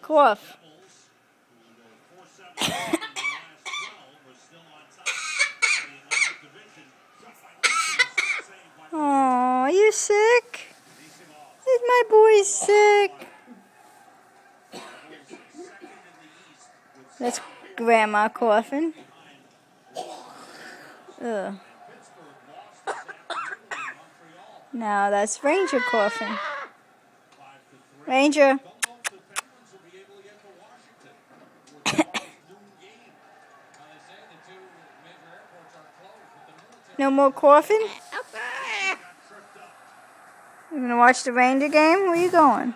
Cough. Oh, you sick? Is my boy sick? That's Grandma coughing. Ugh. Now that's Ranger coughing. Ranger. No more coughing? You gonna watch the Ranger game? Where you going?